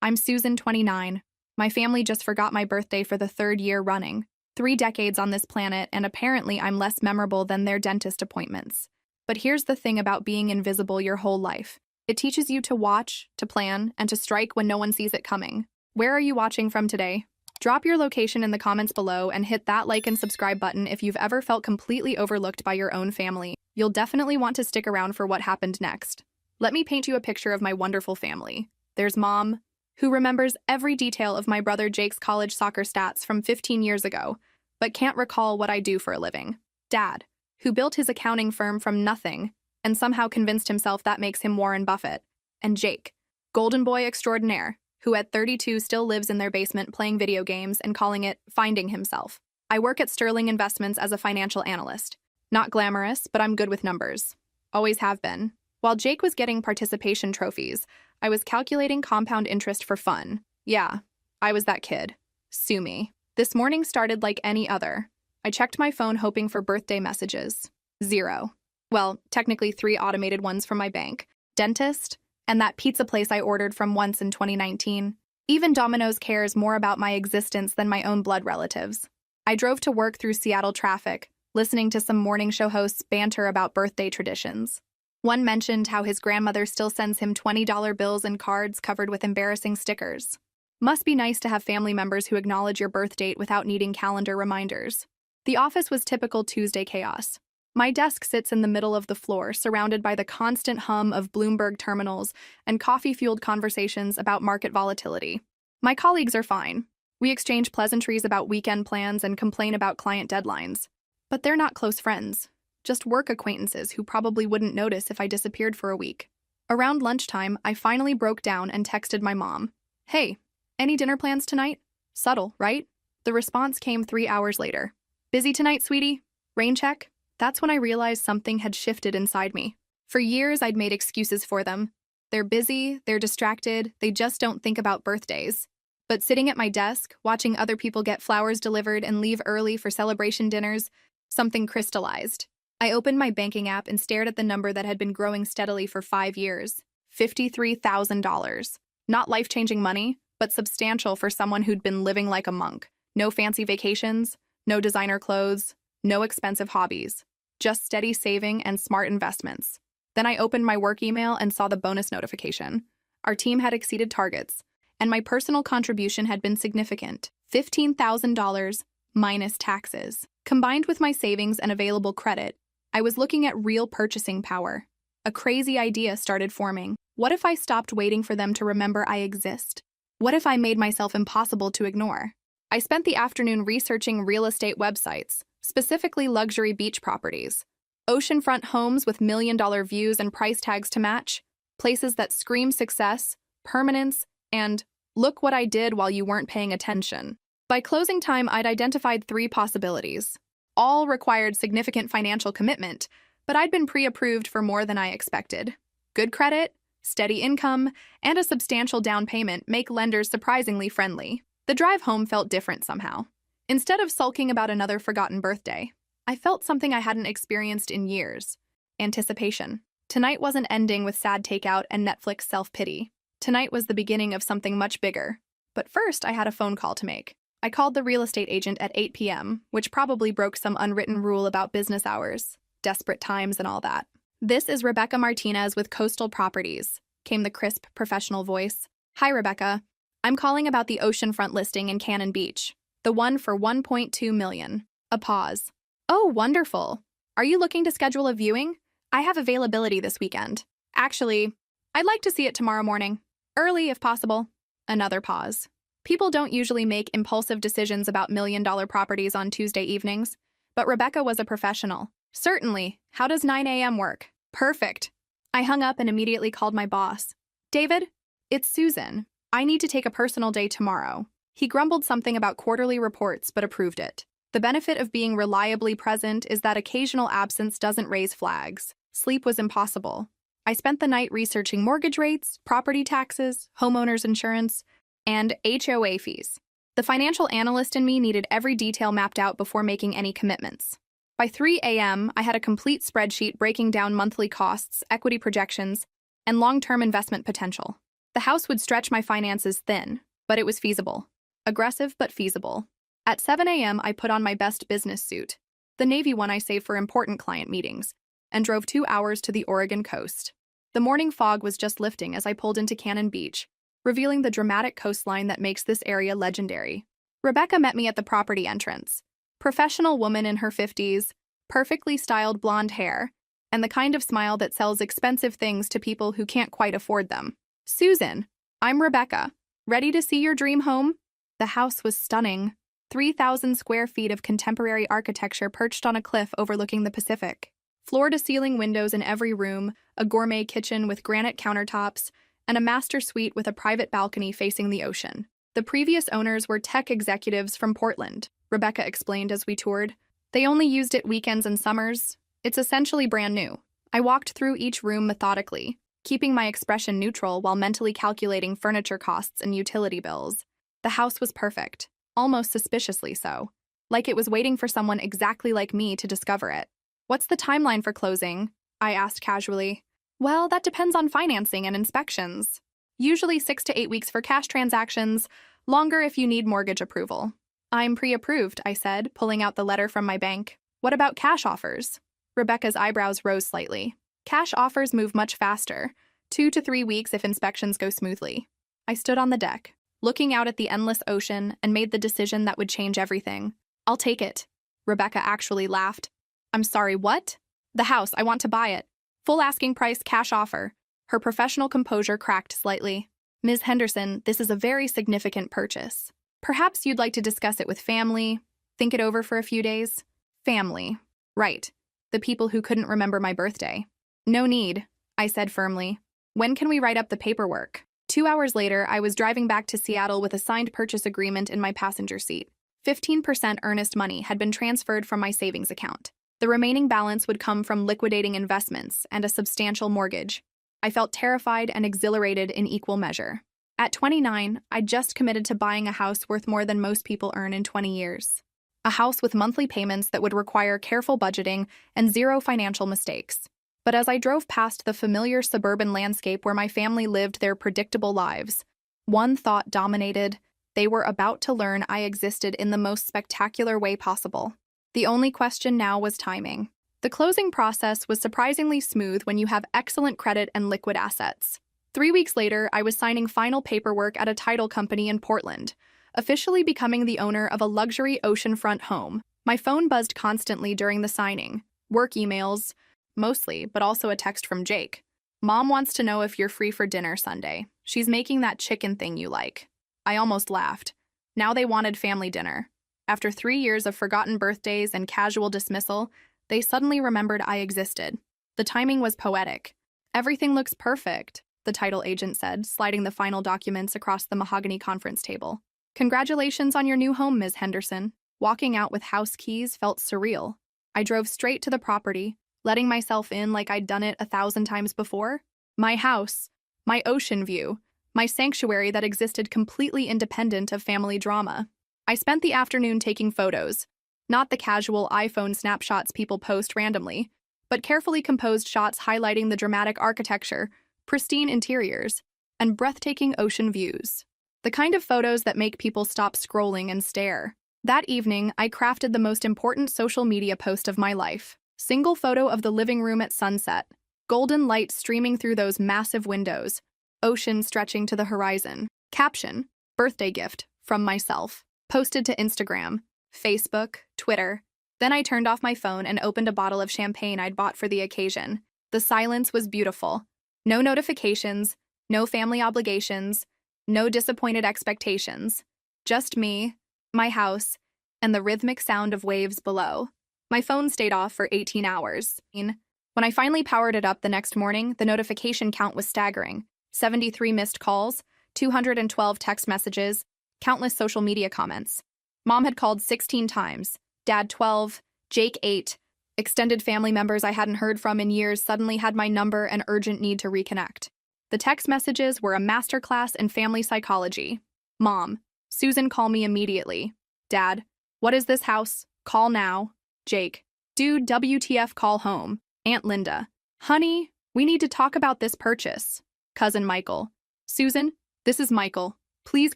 I'm Susan, 29. My family just forgot my birthday for the third year running. 3 decades on this planet, and apparently I'm less memorable than their dentist appointments. But here's the thing about being invisible your whole life. It teaches you to watch, to plan, and to strike when no one sees it coming. Where are you watching from today? Drop your location in the comments below and hit that like and subscribe button if you've ever felt completely overlooked by your own family. You'll definitely want to stick around for what happened next. Let me paint you a picture of my wonderful family. There's Mom, who remembers every detail of my brother Jake's college soccer stats from 15 years ago, but can't recall what I do for a living. Dad, who built his accounting firm from nothing and somehow convinced himself that makes him Warren Buffett. And Jake, golden boy extraordinaire, who at 32 still lives in their basement playing video games and calling it finding himself. I work at Sterling Investments as a financial analyst. Not glamorous, but I'm good with numbers. Always have been. While Jake was getting participation trophies, I was calculating compound interest for fun. Yeah, I was that kid. Sue me. This morning started like any other. I checked my phone hoping for birthday messages. 0. Well, technically 3 automated ones from my bank, dentist, and that pizza place I ordered from once in 2019. Even Domino's cares more about my existence than my own blood relatives. I drove to work through Seattle traffic, listening to some morning show hosts banter about birthday traditions. One mentioned how his grandmother still sends him $20 bills and cards covered with embarrassing stickers. Must be nice to have family members who acknowledge your birth date without needing calendar reminders. The office was typical Tuesday chaos. My desk sits in the middle of the floor, surrounded by the constant hum of Bloomberg terminals and coffee-fueled conversations about market volatility. My colleagues are fine. We exchange pleasantries about weekend plans and complain about client deadlines. But they're not close friends, just work acquaintances who probably wouldn't notice if I disappeared for a week. Around lunchtime, I finally broke down and texted my mom. Hey, any dinner plans tonight? Subtle, right? The response came 3 hours later. Busy tonight, sweetie? Rain check? That's when I realized something had shifted inside me. For years, I'd made excuses for them. They're busy, they're distracted, they just don't think about birthdays. But sitting at my desk, watching other people get flowers delivered and leave early for celebration dinners, something crystallized. I opened my banking app and stared at the number that had been growing steadily for 5 years. $53,000. Not life-changing money, but substantial for someone who'd been living like a monk. No fancy vacations, no designer clothes, no expensive hobbies. Just steady saving and smart investments. Then I opened my work email and saw the bonus notification. Our team had exceeded targets, and my personal contribution had been significant. $15,000 minus taxes. Combined with my savings and available credit, I was looking at real purchasing power. A crazy idea started forming. What if I stopped waiting for them to remember I exist? What if I made myself impossible to ignore? I spent the afternoon researching real estate websites, specifically luxury beach properties. Oceanfront homes with million-dollar views and price tags to match. Places that scream success, permanence, and look what I did while you weren't paying attention. By closing time, I'd identified 3 possibilities. All required significant financial commitment, but I'd been pre-approved for more than I expected. Good credit, steady income, and a substantial down payment make lenders surprisingly friendly. The drive home felt different somehow. Instead of sulking about another forgotten birthday, I felt something I hadn't experienced in years. Anticipation. Tonight wasn't ending with sad takeout and Netflix self-pity. Tonight was the beginning of something much bigger. But first, I had a phone call to make. I called the real estate agent at 8 p.m., which probably broke some unwritten rule about business hours, desperate times, and all that. "This is Rebecca Martinez with Coastal Properties," came the crisp, professional voice. "Hi, Rebecca. I'm calling about the oceanfront listing in Cannon Beach. The one for $1.2 million. A pause. "Oh, wonderful. Are you looking to schedule a viewing? I have availability this weekend. Actually, I'd like to see it tomorrow morning. Early, if possible." Another pause. People don't usually make impulsive decisions about million-dollar properties on Tuesday evenings, but Rebecca was a professional. "Certainly. How does 9 a.m. work?" "Perfect." I hung up and immediately called my boss. "David, it's Susan. I need to take a personal day tomorrow." He grumbled something about quarterly reports, but approved it. The benefit of being reliably present is that occasional absence doesn't raise flags. Sleep was impossible. I spent the night researching mortgage rates, property taxes, homeowners insurance, and HOA fees. The financial analyst in me needed every detail mapped out before making any commitments. By 3 a.m., I had a complete spreadsheet breaking down monthly costs, equity projections, and long-term investment potential. The The house would stretch my finances thin, but it was feasible. Aggressive, but feasible. At 7 a.m., I put on my best business suit, the navy one I saved for important client meetings, and drove 2 hours to the Oregon coast. The morning fog was just lifting as I pulled into Cannon Beach, revealing the dramatic coastline that makes this area legendary. Rebecca met me at the property entrance. Professional woman in her 50s, perfectly styled blonde hair, and the kind of smile that sells expensive things to people who can't quite afford them. "Susan, I'm Rebecca. Ready to see your dream home?" The house was stunning. 3,000 square feet of contemporary architecture perched on a cliff overlooking the Pacific. Floor-to-ceiling windows in every room, a gourmet kitchen with granite countertops, and a master suite with a private balcony facing the ocean. The previous owners were tech executives from Portland, Rebecca explained as we toured. They only used it weekends and summers. It's essentially brand new. I walked through each room methodically, keeping my expression neutral while mentally calculating furniture costs and utility bills. The house was perfect, almost suspiciously so, like it was waiting for someone exactly like me to discover it. "What's the timeline for closing?" I asked casually. "Well, that depends on financing and inspections. Usually 6 to 8 weeks for cash transactions, longer if you need mortgage approval." "I'm pre-approved," I said, pulling out the letter from my bank. "What about cash offers?" Rebecca's eyebrows rose slightly. "Cash offers move much faster, 2 to 3 weeks if inspections go smoothly." I stood on the deck, looking out at the endless ocean, and made the decision that would change everything. "I'll take it." Rebecca actually laughed. "I'm sorry, what?" "The house, I want to buy it. Full asking price, cash offer." Her professional composure cracked slightly. "Ms. Henderson, this is a very significant purchase. Perhaps you'd like to discuss it with family, think it over for a few days." "Family. Right. The people who couldn't remember my birthday." "No need," I said firmly. "When can we write up the paperwork?" 2 hours later, I was driving back to Seattle with a signed purchase agreement in my passenger seat. 15% earnest money had been transferred from my savings account. The remaining balance would come from liquidating investments and a substantial mortgage. I felt terrified and exhilarated in equal measure. At 29, I'd just committed to buying a house worth more than most people earn in 20 years. A house with monthly payments that would require careful budgeting and zero financial mistakes. But as I drove past the familiar suburban landscape where my family lived their predictable lives, one thought dominated: they were about to learn I existed in the most spectacular way possible. The only question now was timing. The closing process was surprisingly smooth when you have excellent credit and liquid assets. 3 weeks later, I was signing final paperwork at a title company in Portland, officially becoming the owner of a luxury oceanfront home. My phone buzzed constantly during the signing. Work emails, mostly, but also a text from Jake. "Mom wants to know if you're free for dinner Sunday. She's making that chicken thing you like." I almost laughed. Now they wanted family dinner. After 3 years of forgotten birthdays and casual dismissal, they suddenly remembered I existed. The timing was poetic. "Everything looks perfect," the title agent said, sliding the final documents across the mahogany conference table. "Congratulations on your new home, Ms. Henderson." Walking out with house keys felt surreal. I drove straight to the property, letting myself in like I'd done it 1,000 times before. My house, my ocean view, my sanctuary that existed completely independent of family drama. I spent the afternoon taking photos, not the casual iPhone snapshots people post randomly, but carefully composed shots highlighting the dramatic architecture, pristine interiors, and breathtaking ocean views. The kind of photos that make people stop scrolling and stare. That evening, I crafted the most important social media post of my life. Single photo of the living room at sunset, golden light streaming through those massive windows, ocean stretching to the horizon. Caption: birthday gift from myself. Posted to Instagram, Facebook, Twitter. Then I turned off my phone and opened a bottle of champagne I'd bought for the occasion. The silence was beautiful. No notifications, no family obligations, no disappointed expectations. Just me, my house, and the rhythmic sound of waves below. My phone stayed off for 18 hours. When I finally powered it up the next morning, the notification count was staggering. 73 missed calls, 212 text messages, countless social media comments. Mom had called 16 times, Dad 12, Jake 8. Extended family members I hadn't heard from in years suddenly had my number and urgent need to reconnect. The text messages were a masterclass in family psychology. Mom: "Susan, call me immediately." Dad: "What is this house? Call now." Jake: "Dude, WTF, call home." Aunt Linda: "Honey, we need to talk about this purchase." Cousin Michael: Susan, this is Michael. Please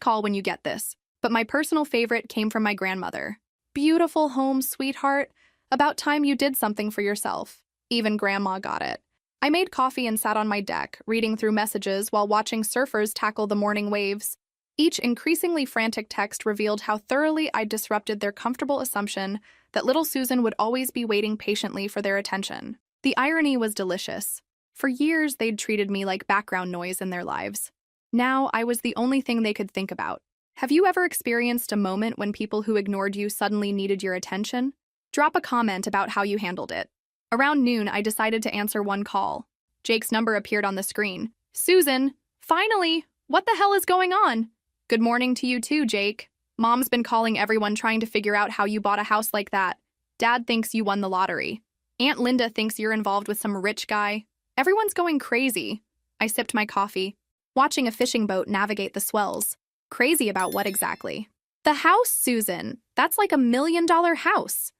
call when you get this. But my personal favorite came from my grandmother. Beautiful home, sweetheart. About time you did something for yourself. Even Grandma got it. I made coffee and sat on my deck, reading through messages while watching surfers tackle the morning waves. Each increasingly frantic text revealed how thoroughly I disrupted their comfortable assumption that little Susan would always be waiting patiently for their attention. The irony was delicious. For years, they'd treated me like background noise in their lives. Now, I was the only thing they could think about. Have you ever experienced a moment when people who ignored you suddenly needed your attention? Drop a comment about how you handled it. Around noon, I decided to answer one call. Jake's number appeared on the screen. Susan, finally! What the hell is going on? Good morning to you too, Jake. Mom's been calling everyone trying to figure out how you bought a house like that. Dad thinks you won the lottery. Aunt Linda thinks you're involved with some rich guy. Everyone's going crazy. I sipped my coffee, watching a fishing boat navigate the swells. Crazy about what exactly? The house, Susan. That's like $1 million house.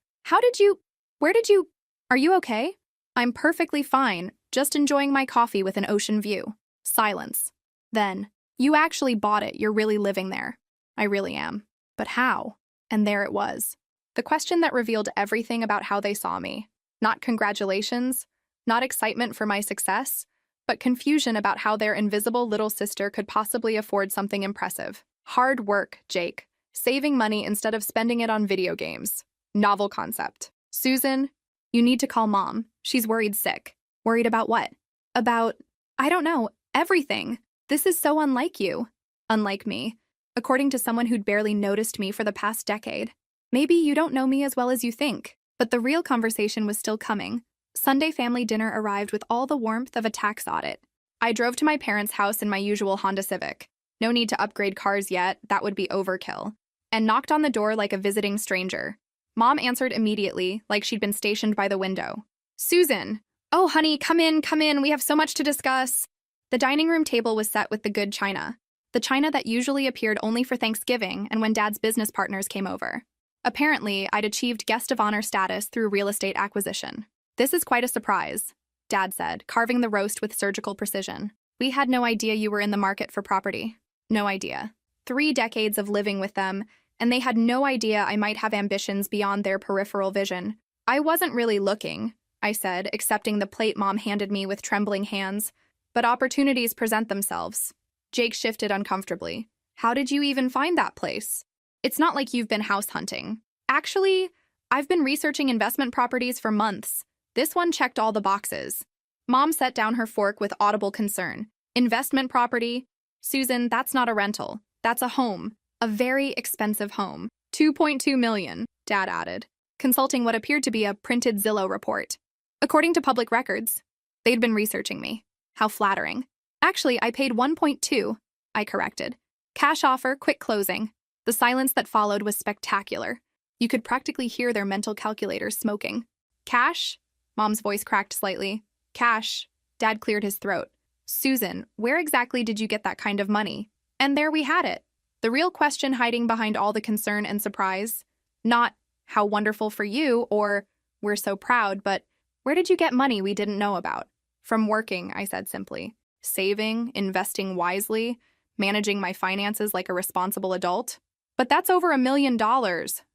Are you okay? I'm perfectly fine, just enjoying my coffee with an ocean view. Silence. Then, you actually bought it, you're really living there. I really am. But how? And there it was. The question that revealed everything about how they saw me. Not congratulations, not excitement for my success, but confusion about how their invisible little sister could possibly afford something impressive. Hard work, Jake. Saving money instead of spending it on video games. Novel concept. Susan, you need to call Mom. She's worried sick. Worried about what? I don't know, everything. This is so unlike you. Unlike me. According to someone who'd barely noticed me for the past decade. Maybe you don't know me as well as you think. But the real conversation was still coming. Sunday family dinner arrived with all the warmth of a tax audit. I drove to my parents' house in my usual Honda Civic. No need to upgrade cars yet, that would be overkill. And knocked on the door like a visiting stranger. Mom answered immediately, like she'd been stationed by the window. Susan! Oh, honey, come in, we have so much to discuss. The dining room table was set with the good china. The china that usually appeared only for Thanksgiving and when Dad's business partners came over. Apparently, I'd achieved guest of honor status through real estate acquisition. This is quite a surprise, Dad said, carving the roast with surgical precision. We had no idea you were in the market for property. No idea. 3 decades of living with them, and they had no idea I might have ambitions beyond their peripheral vision. I wasn't really looking, I said, accepting the plate Mom handed me with trembling hands. But opportunities present themselves. Jake shifted uncomfortably. How did you even find that place? It's not like you've been house hunting. Actually, I've been researching investment properties for months. This one checked all the boxes. Mom set down her fork with audible concern. Investment property? Susan, that's not a rental. That's a home. A very expensive home. $2.2 million, Dad added, consulting what appeared to be a printed Zillow report. According to public records, they'd been researching me. How flattering. Actually, I paid 1.2, I corrected. Cash offer, quick closing. The silence that followed was spectacular. You could practically hear their mental calculators smoking. Cash? Mom's voice cracked slightly. Cash. Dad cleared his throat. Susan, where exactly did you get that kind of money? And there we had it. The real question hiding behind all the concern and surprise. Not, how wonderful for you, or, we're so proud, but where did you get money we didn't know about? From working, I said simply. Saving, investing wisely, managing my finances like a responsible adult. But that's over $1 million,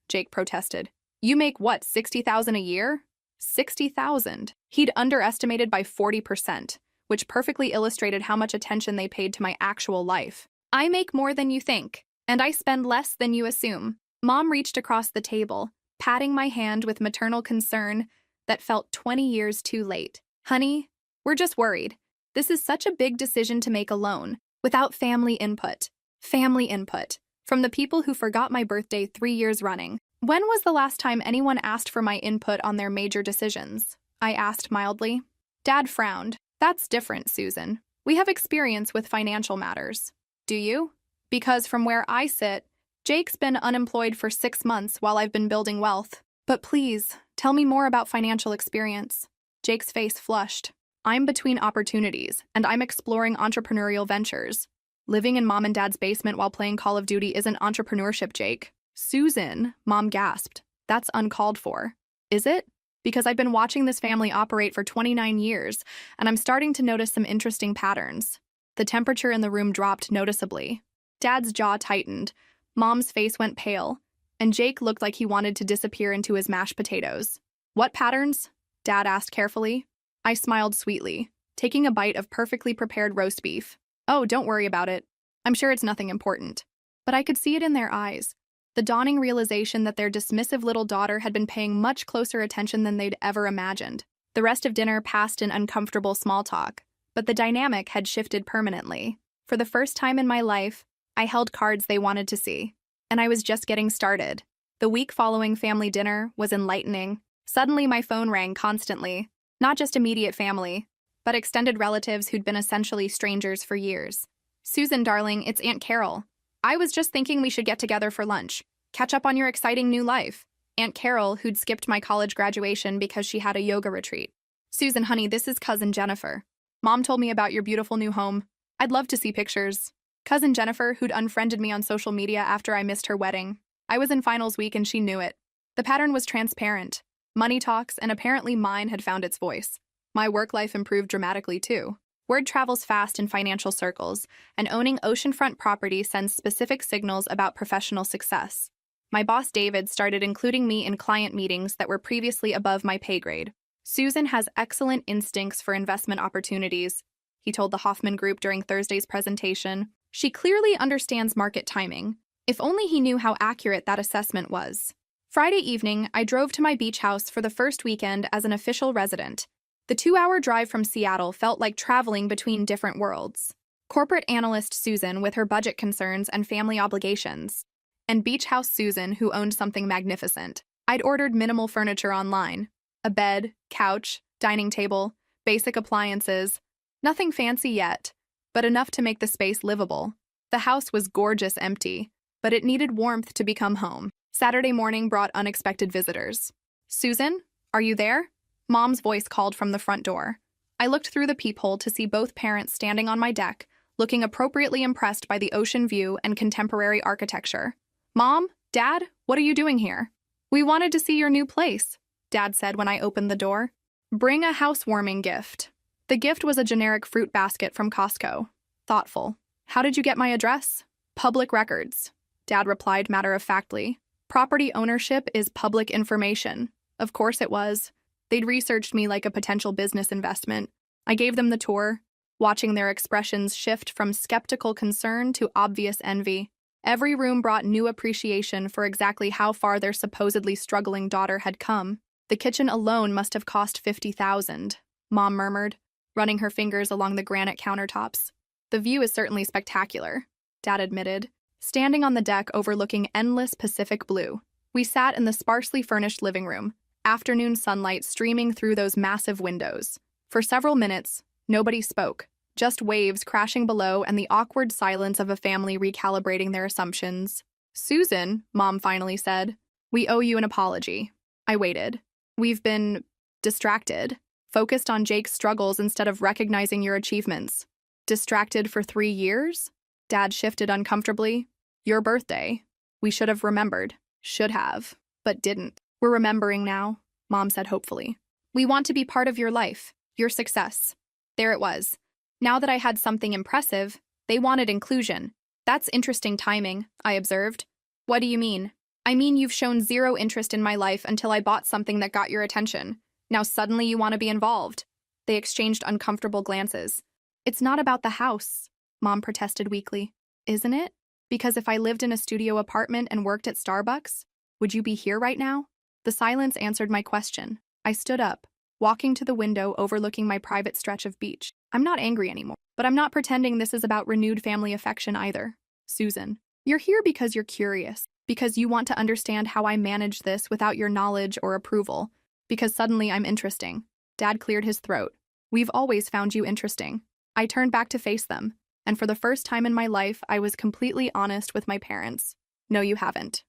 Jake protested. You make what, $60,000 a year? 60,000. He'd underestimated by 40%, which perfectly illustrated how much attention they paid to my actual life. I make more than you think, and I spend less than you assume. Mom reached across the table, patting my hand with maternal concern that felt 20 years too late. Honey, we're just worried. This is such a big decision to make alone, without family input. Family input. From the people who forgot my birthday 3 years running. When was the last time anyone asked for my input on their major decisions? I asked mildly. Dad frowned. That's different, Susan. We have experience with financial matters. Do you? Because from where I sit, Jake's been unemployed for 6 months while I've been building wealth. But please, tell me more about financial experience. Jake's face flushed. I'm between opportunities, and I'm exploring entrepreneurial ventures. Living in Mom and Dad's basement while playing Call of Duty isn't entrepreneurship, Jake. Susan, Mom gasped. That's uncalled for. Is it? Because I've been watching this family operate for 29 years, and I'm starting to notice some interesting patterns. The temperature in the room dropped noticeably. Dad's jaw tightened, Mom's face went pale, and Jake looked like he wanted to disappear into his mashed potatoes. "What patterns?" Dad asked carefully. I smiled sweetly, taking a bite of perfectly prepared roast beef. "Oh, don't worry about it. I'm sure it's nothing important." But I could see it in their eyes, the dawning realization that their dismissive little daughter had been paying much closer attention than they'd ever imagined. The rest of dinner passed in uncomfortable small talk, but the dynamic had shifted permanently. For the first time in my life, I held cards they wanted to see, and I was just getting started. The week following family dinner was enlightening. Suddenly my phone rang constantly, not just immediate family, but extended relatives who'd been essentially strangers for years. "Susan, darling, it's Aunt Carol. I was just thinking we should get together for lunch. Catch up on your exciting new life." Aunt Carol, who'd skipped my college graduation because she had a yoga retreat. "Susan, honey, this is Cousin Jennifer. Mom told me about your beautiful new home. I'd love to see pictures." Cousin Jennifer, who'd unfriended me on social media after I missed her wedding. I was in finals week and she knew it. The pattern was transparent. Money talks, and apparently mine had found its voice. My work life improved dramatically too. Word travels fast in financial circles, and owning oceanfront property sends specific signals about professional success. My boss David started including me in client meetings that were previously above my pay grade. "Susan has excellent instincts for investment opportunities," he told the Hoffman Group during Thursday's presentation. "She clearly understands market timing. If only he knew how accurate that assessment was." Friday evening, I drove to my beach house for the first weekend as an official resident. The 2-hour drive from Seattle felt like traveling between different worlds. Corporate analyst Susan with her budget concerns and family obligations, and beach house Susan who owned something magnificent. I'd ordered minimal furniture online: a bed, couch, dining table, basic appliances. Nothing fancy yet, but enough to make the space livable. The house was gorgeous empty, but it needed warmth to become home. Saturday morning brought unexpected visitors. "Susan, are you there?" Mom's voice called from the front door. I looked through the peephole to see both parents standing on my deck, looking appropriately impressed by the ocean view and contemporary architecture. "Mom, Dad, what are you doing here?" "We wanted to see your new place," Dad said when I opened the door. "Bring a housewarming gift." The gift was a generic fruit basket from Costco. Thoughtful. "How did you get my address?" "Public records," Dad replied matter-of-factly. "Property ownership is public information." Of course it was. They'd researched me like a potential business investment. I gave them the tour, watching their expressions shift from skeptical concern to obvious envy. Every room brought new appreciation for exactly how far their supposedly struggling daughter had come. "The kitchen alone must have cost $50,000, Mom murmured, running her fingers along the granite countertops. "The view is certainly spectacular," Dad admitted, standing on the deck overlooking endless Pacific blue. We sat in the sparsely furnished living room, afternoon sunlight streaming through those massive windows. For several minutes, nobody spoke, just waves crashing below and the awkward silence of a family recalibrating their assumptions. "Susan," Mom finally said, "we owe you an apology." I waited. "We've been distracted, focused on Jake's struggles instead of recognizing your achievements." "Distracted for 3 years?" Dad shifted uncomfortably. "Your birthday. We should have remembered. Should have, but didn't. We're remembering now," Mom said hopefully. "We want to be part of your life, your success." There it was. Now that I had something impressive, they wanted inclusion. "That's interesting timing," I observed. "What do you mean?" "I mean you've shown zero interest in my life until I bought something that got your attention. Now suddenly you want to be involved." They exchanged uncomfortable glances. "It's not about the house," Mom protested weakly. "Isn't it? Because if I lived in a studio apartment and worked at Starbucks, would you be here right now?" The silence answered my question. I stood up, walking to the window overlooking my private stretch of beach. "I'm not angry anymore, but I'm not pretending this is about renewed family affection either. Susan, you're here because you're curious, because you want to understand how I manage this without your knowledge or approval, because suddenly I'm interesting." Dad cleared his throat. "We've always found you interesting." I turned back to face them, and for the first time in my life, I was completely honest with my parents. "No, you haven't.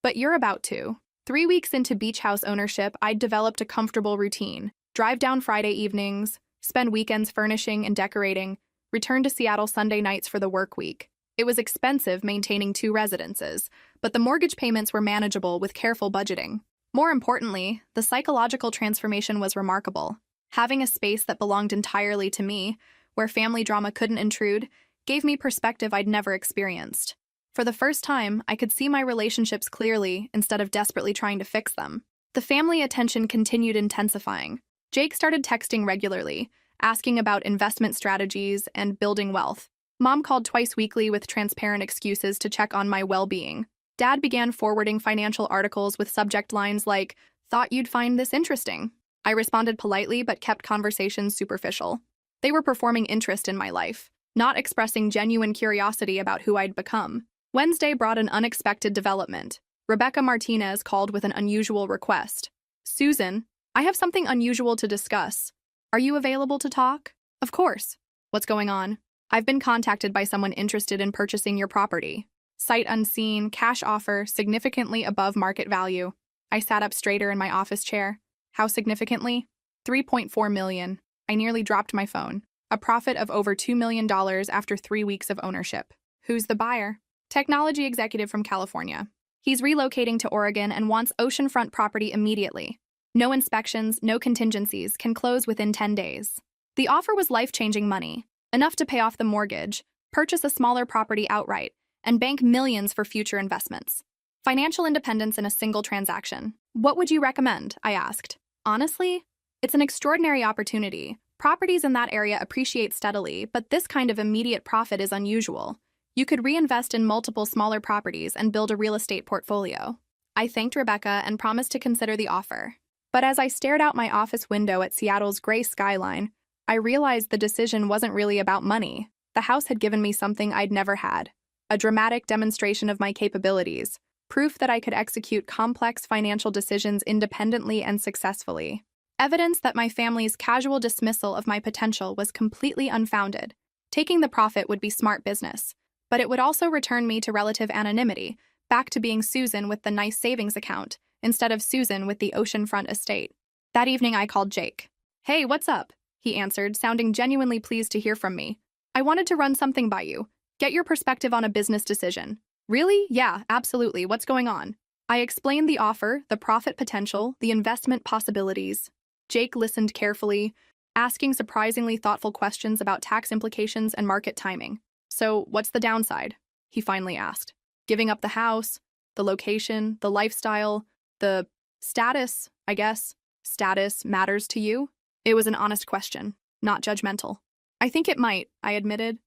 But you're about to." 3 weeks into beach house ownership, I'd developed a comfortable routine. Drive down Friday evenings, spend weekends furnishing and decorating, return to Seattle Sunday nights for the work week. It was expensive maintaining 2 residences, but the mortgage payments were manageable with careful budgeting. More importantly, the psychological transformation was remarkable. Having a space that belonged entirely to me, where family drama couldn't intrude, gave me perspective I'd never experienced. For the first time, I could see my relationships clearly instead of desperately trying to fix them. The family attention continued intensifying. Jake started texting regularly, asking about investment strategies and building wealth. Mom called twice weekly with transparent excuses to check on my well-being. Dad began forwarding financial articles with subject lines like, "Thought you'd find this interesting." I responded politely but kept conversations superficial. They were performing interest in my life, not expressing genuine curiosity about who I'd become. Wednesday brought an unexpected development. Rebecca Martinez called with an unusual request. "Susan, I have something unusual to discuss. Are you available to talk?" "Of course." "What's going on?" "I've been contacted by someone interested in purchasing your property. Sight unseen, cash offer, significantly above market value." I sat up straighter in my office chair. "How significantly?" $3.4 million. I nearly dropped my phone. A profit of over $2 million after 3 weeks of ownership. "Who's the buyer?" "Technology executive from California. He's relocating to Oregon and wants oceanfront property immediately. No inspections, no contingencies, can close within 10 days. The offer was life-changing money, enough to pay off the mortgage, purchase a smaller property outright, and bank millions for future investments. Financial independence in a single transaction. What would you recommend?" I asked. "Honestly, it's an extraordinary opportunity. Properties in that area appreciate steadily, but this kind of immediate profit is unusual. You could reinvest in multiple smaller properties and build a real estate portfolio." I thanked Rebecca and promised to consider the offer. But as I stared out my office window at Seattle's gray skyline, I realized the decision wasn't really about money. The house had given me something I'd never had. A dramatic demonstration of my capabilities, proof that I could execute complex financial decisions independently and successfully. Evidence that my family's casual dismissal of my potential was completely unfounded. Taking the profit would be smart business, but it would also return me to relative anonymity, back to being Susan with the nice savings account, instead of Susan with the oceanfront estate. That evening I called Jake. "Hey, what's up?" he answered, sounding genuinely pleased to hear from me. "I wanted to run something by you. Get your perspective on a business decision." "Really? Yeah, absolutely. What's going on?" I explained the offer, the profit potential, the investment possibilities. Jake listened carefully, asking surprisingly thoughtful questions about tax implications and market timing. "So, what's the downside?" he finally asked. "Giving up the house, the location, the lifestyle, the status, I guess. Status matters to you?" It was an honest question, not judgmental. "I think it might," I admitted.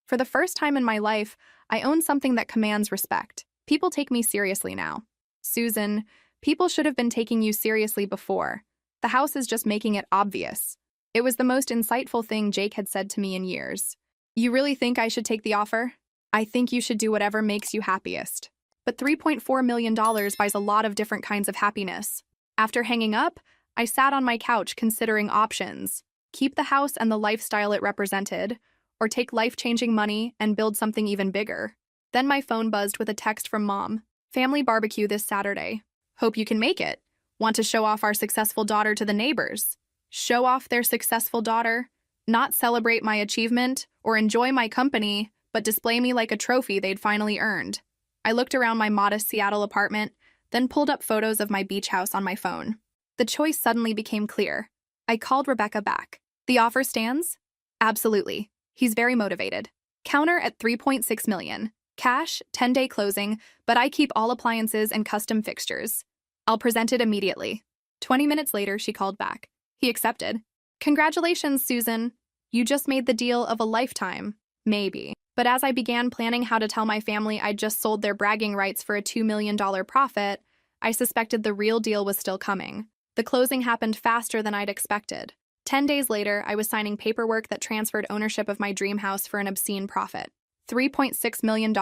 For the first time in my life, I own something that commands respect. People take me seriously now." "Susan, people should have been taking you seriously before. The house is just making it obvious." It was the most insightful thing Jake had said to me in years. "You really think I should take the offer?" "I think you should do whatever makes you happiest." But $3.4 million buys a lot of different kinds of happiness. After hanging up, I sat on my couch considering options. Keep the house and the lifestyle it represented, or take life-changing money and build something even bigger. Then my phone buzzed with a text from Mom. "Family barbecue this Saturday. Hope you can make it. Want to show off our successful daughter to the neighbors." Show off their successful daughter? Not celebrate my achievement or enjoy my company, but display me like a trophy they'd finally earned. I looked around my modest Seattle apartment, then pulled up photos of my beach house on my phone. The choice suddenly became clear. I called Rebecca back. "The offer stands?" "Absolutely. He's very motivated. Counter at $3.6 million. Cash, 10-day closing, but I keep all appliances and custom fixtures. I'll present it immediately." 20 minutes later, she called back. He accepted. "Congratulations, Susan. You just made the deal of a lifetime." Maybe. But as I began planning how to tell my family I'd just sold their bragging rights for a $2 million profit, I suspected the real deal was still coming. The closing happened faster than I'd expected. 10 days later, I was signing paperwork that transferred ownership of my dream house for an obscene profit. $3.6 million,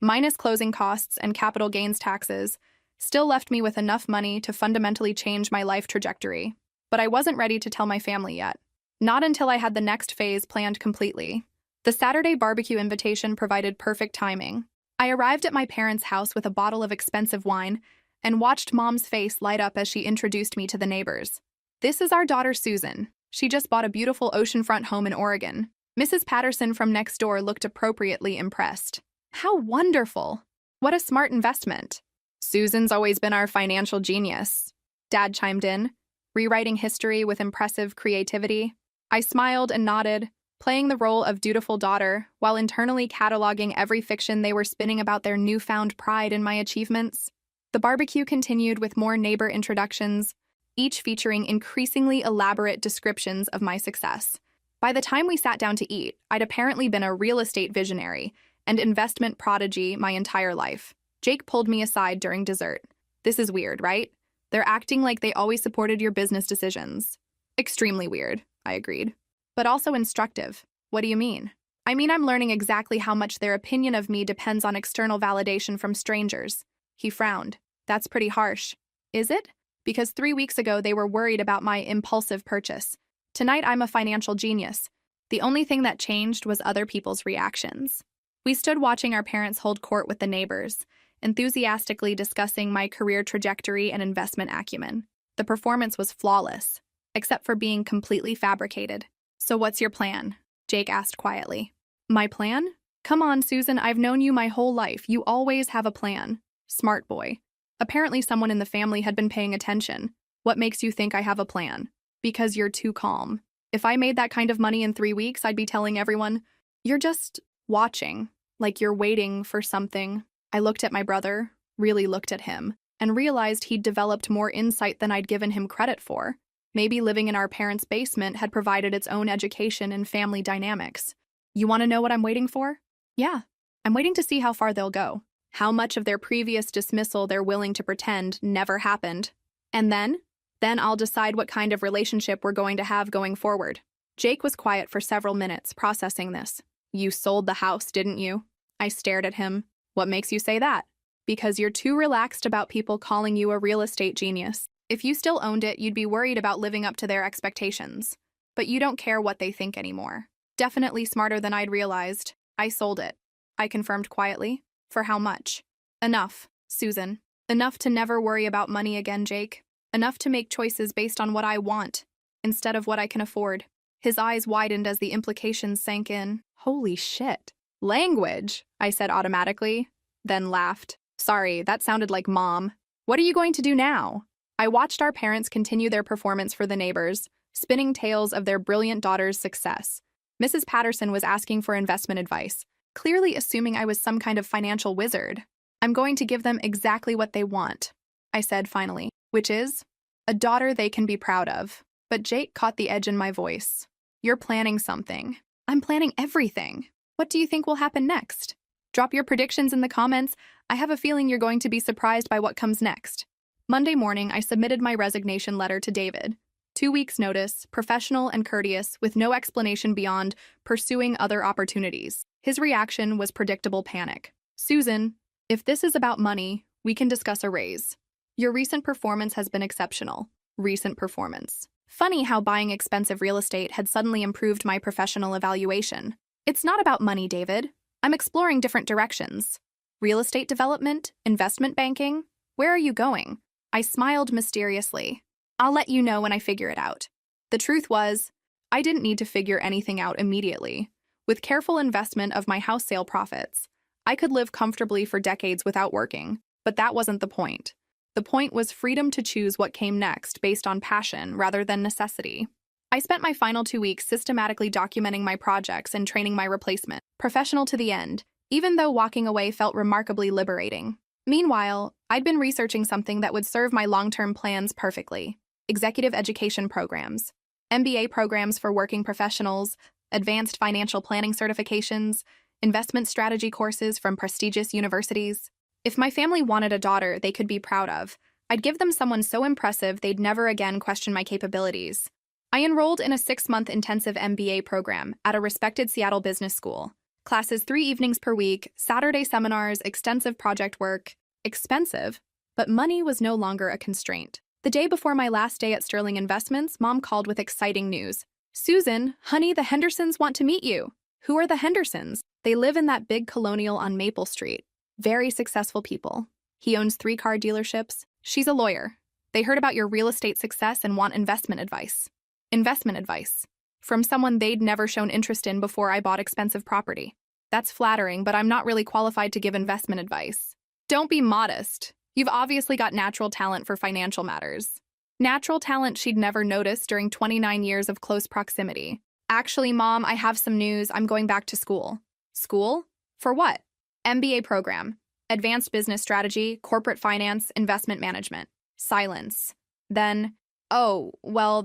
minus closing costs and capital gains taxes, still left me with enough money to fundamentally change my life trajectory. But I wasn't ready to tell my family yet. Not until I had the next phase planned completely. The Saturday barbecue invitation provided perfect timing. I arrived at my parents' house with a bottle of expensive wine and watched Mom's face light up as she introduced me to the neighbors. "This is our daughter Susan. She just bought a beautiful oceanfront home in Oregon." Mrs. Patterson from next door looked appropriately impressed. "How wonderful! What a smart investment." "Susan's always been our financial genius," Dad chimed in, rewriting history with impressive creativity. I smiled and nodded, playing the role of dutiful daughter while internally cataloging every fiction they were spinning about their newfound pride in my achievements. The barbecue continued with more neighbor introductions, each featuring increasingly elaborate descriptions of my success. By the time we sat down to eat, I'd apparently been a real estate visionary and investment prodigy my entire life. Jake pulled me aside during dessert. This is weird, right? They're acting like they always supported your business decisions. Extremely weird, I agreed. But also instructive. What do you mean? I mean, I'm learning exactly how much their opinion of me depends on external validation from strangers. He frowned. That's pretty harsh. Is it? Because 3 weeks ago they were worried about my impulsive purchase. Tonight I'm a financial genius. The only thing that changed was other people's reactions. We stood watching our parents hold court with the neighbors, enthusiastically discussing my career trajectory and investment acumen. The performance was flawless, except for being completely fabricated. So what's your plan? Jake asked quietly. My plan? Come on, Susan, I've known you my whole life. You always have a plan. Smart boy. Apparently someone in the family had been paying attention. What makes you think I have a plan? Because you're too calm. If I made that kind of money in 3 weeks, I'd be telling everyone, you're just watching, like you're waiting for something. I looked at my brother, really looked at him, and realized he'd developed more insight than I'd given him credit for. Maybe living in our parents' basement had provided its own education in family dynamics. You want to know what I'm waiting for? Yeah. I'm waiting to see how far they'll go. How much of their previous dismissal they're willing to pretend never happened. And then I'll decide what kind of relationship we're going to have going forward. Jake was quiet for several minutes, processing this. You sold the house, didn't you? I stared at him. What makes you say that? Because you're too relaxed about people calling you a real estate genius. If you still owned it, you'd be worried about living up to their expectations. But you don't care what they think anymore. Definitely smarter than I'd realized. I sold it. I confirmed quietly. For how much? Enough, Susan. Enough to never worry about money again, Jake. Enough to make choices based on what I want, instead of what I can afford. His eyes widened as the implications sank in. Holy shit. Language, I said automatically, then laughed. Sorry, that sounded like Mom. What are you going to do now? I watched our parents continue their performance for the neighbors, spinning tales of their brilliant daughter's success. Mrs. Patterson was asking for investment advice, clearly assuming I was some kind of financial wizard. I'm going to give them exactly what they want, I said finally, which is a daughter they can be proud of. But Jake caught the edge in my voice. You're planning something. I'm planning everything. What do you think will happen next? Drop your predictions in the comments. I have a feeling you're going to be surprised by what comes next. Monday morning, I submitted my resignation letter to David. 2 weeks' notice, professional and courteous, with no explanation beyond pursuing other opportunities. His reaction was predictable panic. Susan, if this is about money, we can discuss a raise. Your recent performance has been exceptional. Recent performance. Funny how buying expensive real estate had suddenly improved my professional evaluation. It's not about money, David. I'm exploring different directions. Real estate development? Investment banking? Where are you going? I smiled mysteriously. I'll let you know when I figure it out. The truth was, I didn't need to figure anything out immediately. With careful investment of my house sale profits, I could live comfortably for decades without working, but that wasn't the point. The point was freedom to choose what came next based on passion rather than necessity. I spent my final 2 weeks systematically documenting my projects and training my replacement, professional to the end, even though walking away felt remarkably liberating. Meanwhile, I'd been researching something that would serve my long-term plans perfectly. Executive education programs, MBA programs for working professionals, advanced financial planning certifications, investment strategy courses from prestigious universities. If my family wanted a daughter they could be proud of, I'd give them someone so impressive they'd never again question my capabilities. I enrolled in a 6-month intensive MBA program at a respected Seattle business school. Classes 3 evenings per week, Saturday seminars, extensive project work. Expensive, but money was no longer a constraint. The day before my last day at Sterling Investments, Mom called with exciting news. Susan, honey, the Hendersons want to meet you. Who are the Hendersons? They live in that big colonial on Maple Street. Very successful people. He owns 3 car dealerships. She's a lawyer. They heard about your real estate success and want investment advice. Investment advice. From someone they'd never shown interest in before I bought expensive property. That's flattering, but I'm not really qualified to give investment advice. Don't be modest. You've obviously got natural talent for financial matters. Natural talent she'd never noticed during 29 years of close proximity. Actually, Mom, I have some news. I'm going back to school. School? For what? MBA program. Advanced Business Strategy, Corporate Finance, Investment Management. Silence. Then, oh, well,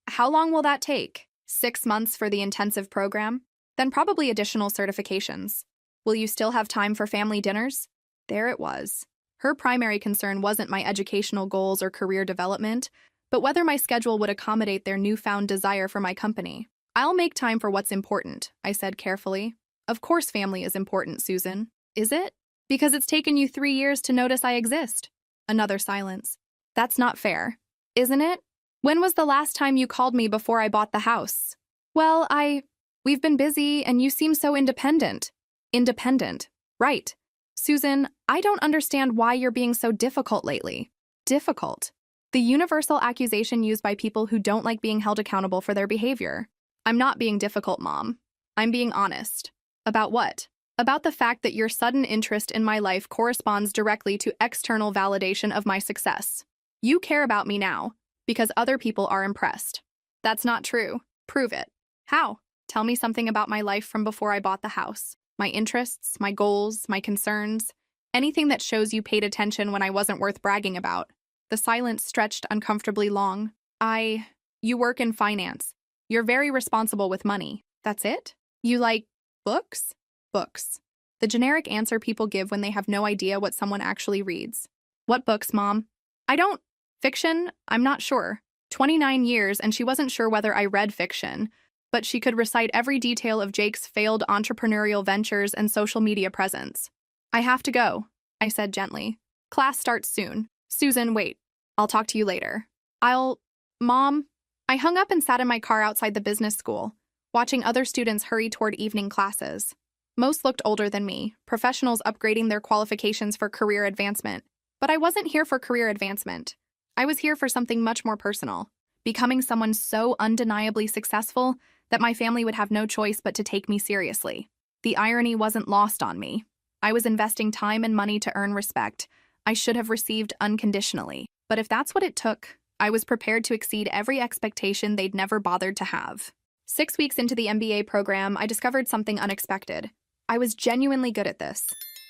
how long will that take? 6 months for the intensive program? Then probably additional certifications. Will you still have time for family dinners? There it was. Her primary concern wasn't my educational goals or career development, but whether my schedule would accommodate their newfound desire for my company. I'll make time for what's important, I said carefully. Of course family is important, Susan. Is it? Because it's taken you 3 years to notice I exist. Another silence. That's not fair. Isn't it? When was the last time you called me before I bought the house? Well, we've been busy and you seem so independent. Independent. Right. Susan, I don't understand why you're being so difficult lately. Difficult. The universal accusation used by people who don't like being held accountable for their behavior. I'm not being difficult, Mom. I'm being honest. About what? About the fact that your sudden interest in my life corresponds directly to external validation of my success. You care about me now because other people are impressed. That's not true. Prove it. How? Tell me something about my life from before I bought the house. My interests, my goals, my concerns. Anything that shows you paid attention when I wasn't worth bragging about. The silence stretched uncomfortably long. You work in finance. You're very responsible with money. That's it? You like books? Books. The generic answer people give when they have no idea what someone actually reads. What books, Mom? I don't. Fiction? I'm not sure. 29 years and she wasn't sure whether I read fiction, but she could recite every detail of Jake's failed entrepreneurial ventures and social media presence. I have to go, I said gently. Class starts soon. Susan, wait. I'll talk to you later. Mom. I hung up and sat in my car outside the business school, watching other students hurry toward evening classes. Most looked older than me, professionals upgrading their qualifications for career advancement. But I wasn't here for career advancement. I was here for something much more personal, becoming someone so undeniably successful that my family would have no choice but to take me seriously. The irony wasn't lost on me. I was investing time and money to earn respect I should have received unconditionally. But if that's what it took, I was prepared to exceed every expectation they'd never bothered to have. 6 weeks into the MBA program, I discovered something unexpected. I was genuinely good at this.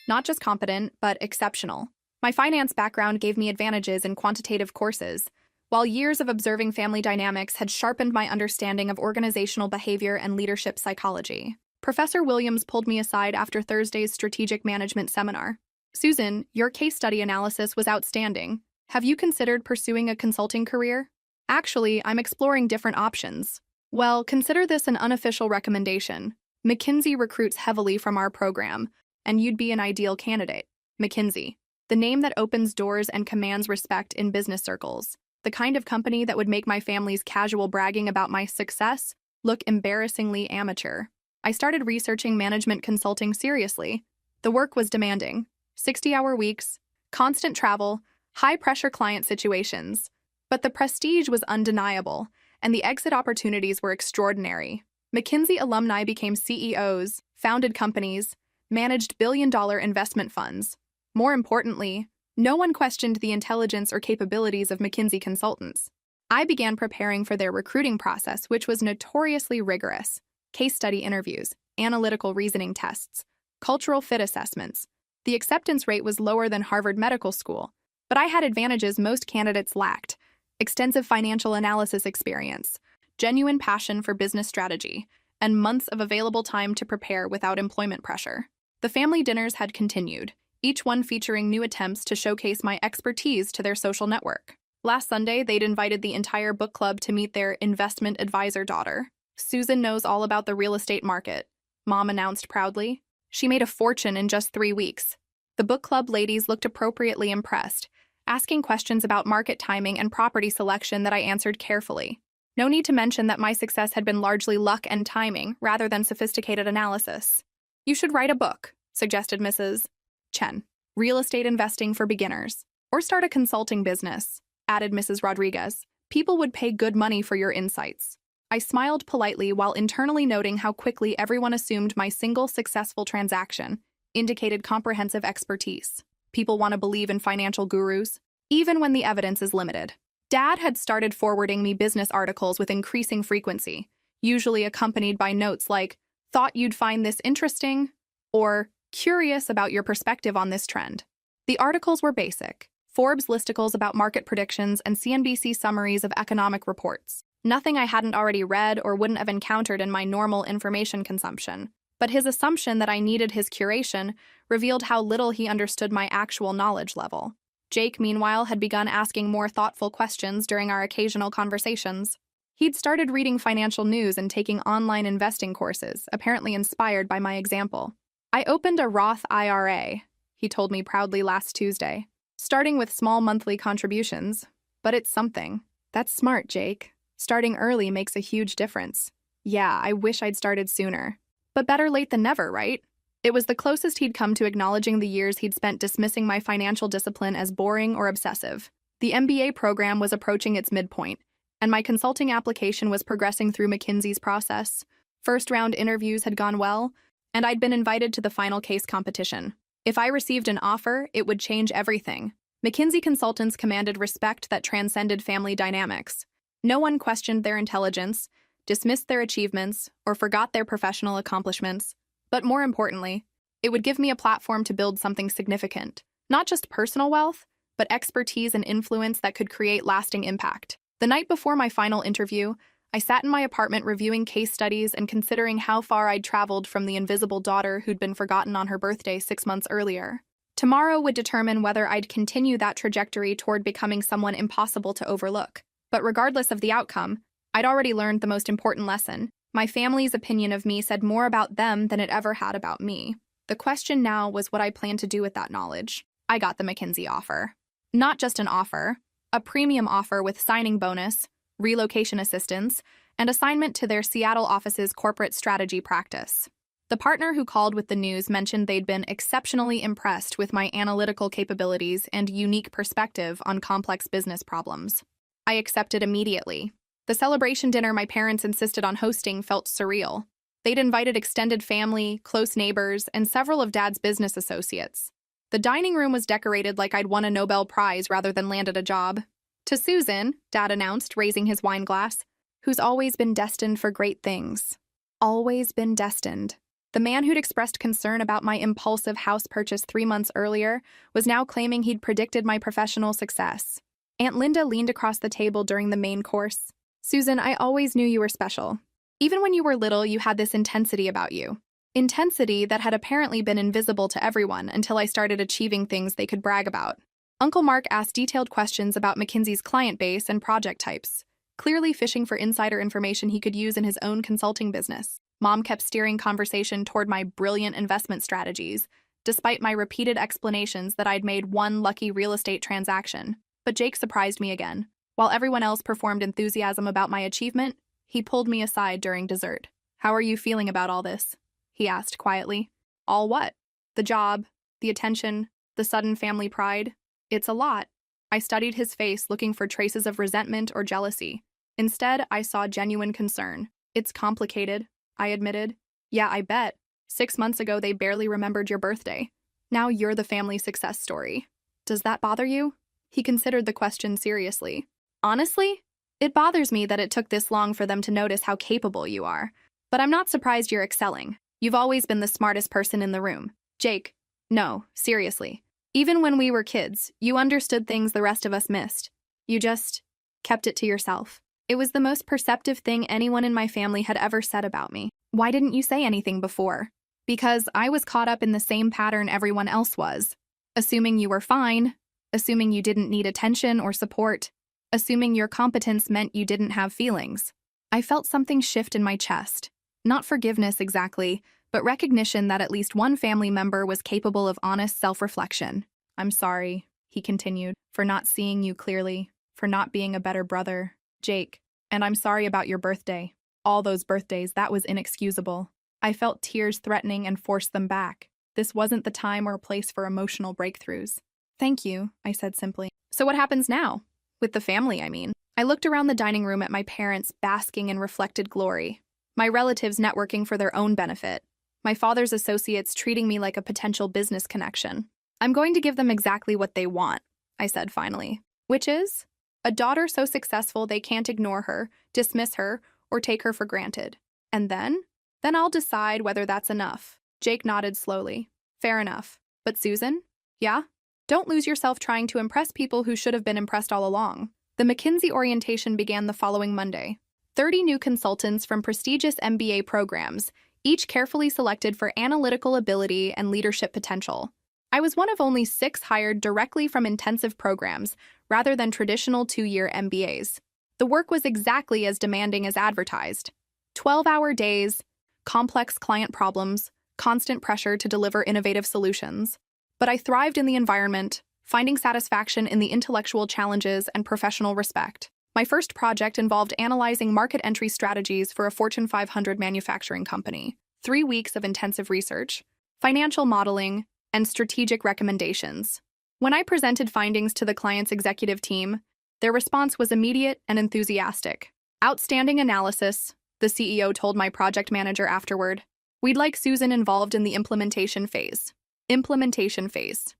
Not just competent, but exceptional. My finance background gave me advantages in quantitative courses, while years of observing family dynamics had sharpened my understanding of organizational behavior and leadership psychology. Professor Williams pulled me aside after Thursday's strategic management seminar. Susan, your case study analysis was outstanding. Have you considered pursuing a consulting career? Actually, I'm exploring different options. Well, consider this an unofficial recommendation. McKinsey recruits heavily from our program, and you'd be an ideal candidate. McKinsey, the name that opens doors and commands respect in business circles. The kind of company that would make my family's casual bragging about my success look embarrassingly amateur. I started researching management consulting seriously. The work was demanding. 60-hour weeks, constant travel, high-pressure client situations. But the prestige was undeniable, and the exit opportunities were extraordinary. McKinsey alumni became CEOs, founded companies, managed billion-dollar investment funds. More importantly, no one questioned the intelligence or capabilities of McKinsey consultants. I began preparing for their recruiting process, which was notoriously rigorous. Case study interviews, analytical reasoning tests, cultural fit assessments. The acceptance rate was lower than Harvard Medical School, but I had advantages most candidates lacked: extensive financial analysis experience, genuine passion for business strategy, and months of available time to prepare without employment pressure. The family dinners had continued, each one featuring new attempts to showcase my expertise to their social network. Last Sunday, they'd invited the entire book club to meet their investment advisor daughter. Susan knows all about the real estate market, Mom announced proudly. She made a fortune in just 3 weeks. The book club ladies looked appropriately impressed, asking questions about market timing and property selection that I answered carefully. No need to mention that my success had been largely luck and timing rather than sophisticated analysis. You should write a book, suggested Mrs. Chen. Real estate investing for beginners. Or start a consulting business, added Mrs. Rodriguez. People would pay good money for your insights. I smiled politely while internally noting how quickly everyone assumed my single successful transaction indicated comprehensive expertise. People want to believe in financial gurus, even when the evidence is limited. Dad had started forwarding me business articles with increasing frequency, usually accompanied by notes like, "Thought you'd find this interesting," or "Curious about your perspective on this trend." The articles were basic: Forbes listicles about market predictions and CNBC summaries of economic reports. Nothing I hadn't already read or wouldn't have encountered in my normal information consumption. But his assumption that I needed his curation revealed how little he understood my actual knowledge level. Jake, meanwhile, had begun asking more thoughtful questions during our occasional conversations. He'd started reading financial news and taking online investing courses, apparently inspired by my example. "I opened a Roth IRA," he told me proudly last Tuesday, "starting with small monthly contributions. But it's something." "That's smart, Jake. Starting early makes a huge difference." "Yeah, I wish I'd started sooner. But better late than never, right?" It was the closest he'd come to acknowledging the years he'd spent dismissing my financial discipline as boring or obsessive. The MBA program was approaching its midpoint, and my consulting application was progressing through McKinsey's process. First-round interviews had gone well, and I'd been invited to the final case competition. If I received an offer, it would change everything. McKinsey consultants commanded respect that transcended family dynamics. No one questioned their intelligence, dismissed their achievements, or forgot their professional accomplishments. But more importantly, it would give me a platform to build something significant. Not just personal wealth, but expertise and influence that could create lasting impact. The night before my final interview, I sat in my apartment reviewing case studies and considering how far I'd traveled from the invisible daughter who'd been forgotten on her birthday 6 months earlier. Tomorrow would determine whether I'd continue that trajectory toward becoming someone impossible to overlook. But regardless of the outcome, I'd already learned the most important lesson. My family's opinion of me said more about them than it ever had about me. The question now was what I planned to do with that knowledge. I got the McKinsey offer. Not just an offer, a premium offer with signing bonus, relocation assistance, and assignment to their Seattle office's corporate strategy practice. The partner who called with the news mentioned they'd been exceptionally impressed with my analytical capabilities and unique perspective on complex business problems. I accepted immediately. The celebration dinner my parents insisted on hosting felt surreal. They'd invited extended family, close neighbors, and several of Dad's business associates. The dining room was decorated like I'd won a Nobel Prize rather than landed a job. "To Susan," Dad announced, raising his wine glass, "who's always been destined for great things." Always been destined. The man who'd expressed concern about my impulsive house purchase 3 months earlier was now claiming he'd predicted my professional success. Aunt Linda leaned across the table during the main course. "Susan, I always knew you were special. Even when you were little, you had this intensity about you. Intensity that had apparently been invisible to everyone until I started achieving things they could brag about." Uncle Mark asked detailed questions about McKinsey's client base and project types, clearly fishing for insider information he could use in his own consulting business. Mom kept steering conversation toward my brilliant investment strategies, despite my repeated explanations that I'd made one lucky real estate transaction. But Jake surprised me again. While everyone else performed enthusiasm about my achievement, he pulled me aside during dessert. "How are you feeling about all this?" he asked quietly. "All what?" "The job, the attention, the sudden family pride. It's a lot." I studied his face, looking for traces of resentment or jealousy. Instead, I saw genuine concern. "It's complicated," I admitted. "Yeah, I bet. 6 months ago, they barely remembered your birthday. Now you're the family success story. Does that bother you?" He considered the question seriously. "Honestly, it bothers me that it took this long for them to notice how capable you are. But I'm not surprised you're excelling. You've always been the smartest person in the room." "Jake, no, seriously. Even when we were kids, you understood things the rest of us missed. You just kept it to yourself. It was the most perceptive thing anyone in my family had ever said about me. Why didn't you say anything before?" "Because I was caught up in the same pattern everyone else was. Assuming you were fine, assuming you didn't need attention or support, assuming your competence meant you didn't have feelings." I felt something shift in my chest. Not forgiveness exactly, but recognition that at least one family member was capable of honest self-reflection. "I'm sorry," he continued, "for not seeing you clearly, for not being a better brother, Jake. And I'm sorry about your birthday. All those birthdays, that was inexcusable." I felt tears threatening and forced them back. This wasn't the time or place for emotional breakthroughs. "Thank you," I said simply. "So what happens now? With the family, I mean." I looked around the dining room at my parents basking in reflected glory. My relatives networking for their own benefit. My father's associates treating me like a potential business connection. "I'm going to give them exactly what they want," I said finally. "Which is?" A daughter so successful they can't ignore her, dismiss her, or take her for granted. And then? Then I'll decide whether that's enough. Jake nodded slowly. Fair enough. But Susan? Yeah? Don't lose yourself trying to impress people who should have been impressed all along. The McKinsey orientation began the following Monday. 30 new consultants from prestigious MBA programs, each carefully selected for analytical ability and leadership potential. I was one of only 6 hired directly from intensive programs, rather than traditional 2-year MBAs. The work was exactly as demanding as advertised. 12-hour days, complex client problems, constant pressure to deliver innovative solutions. But I thrived in the environment, finding satisfaction in the intellectual challenges and professional respect. My first project involved analyzing market entry strategies for a Fortune 500 manufacturing company. 3 weeks of intensive research, financial modeling, and strategic recommendations. When I presented findings to the client's executive team, their response was immediate and enthusiastic. Outstanding analysis, the CEO told my project manager afterward. We'd like Susan involved in the implementation phase. Implementation phase.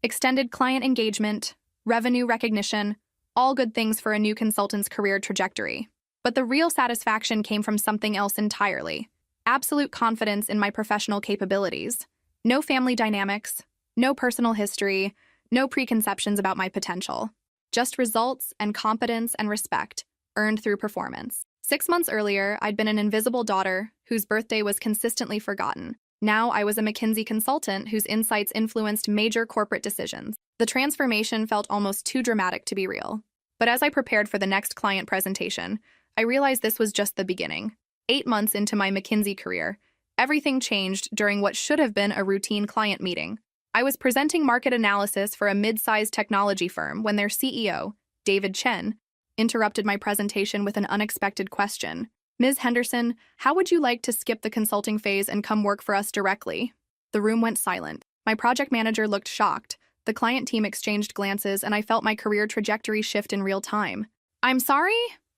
Extended client engagement, revenue recognition, all good things for a new consultant's career trajectory. But the real satisfaction came from something else entirely. Absolute confidence in my professional capabilities. No family dynamics, no personal history, no preconceptions about my potential. Just results and competence and respect, earned through performance. 6 months earlier, I'd been an invisible daughter whose birthday was consistently forgotten. Now I was a McKinsey consultant whose insights influenced major corporate decisions. The transformation felt almost too dramatic to be real. But as I prepared for the next client presentation, I realized this was just the beginning. 8 months into my McKinsey career, everything changed during what should have been a routine client meeting. I was presenting market analysis for a mid-sized technology firm when their CEO, David Chen, interrupted my presentation with an unexpected question. Ms. Henderson, how would you like to skip the consulting phase and come work for us directly? The room went silent. My project manager looked shocked. The client team exchanged glances, and I felt my career trajectory shift in real time. I'm sorry?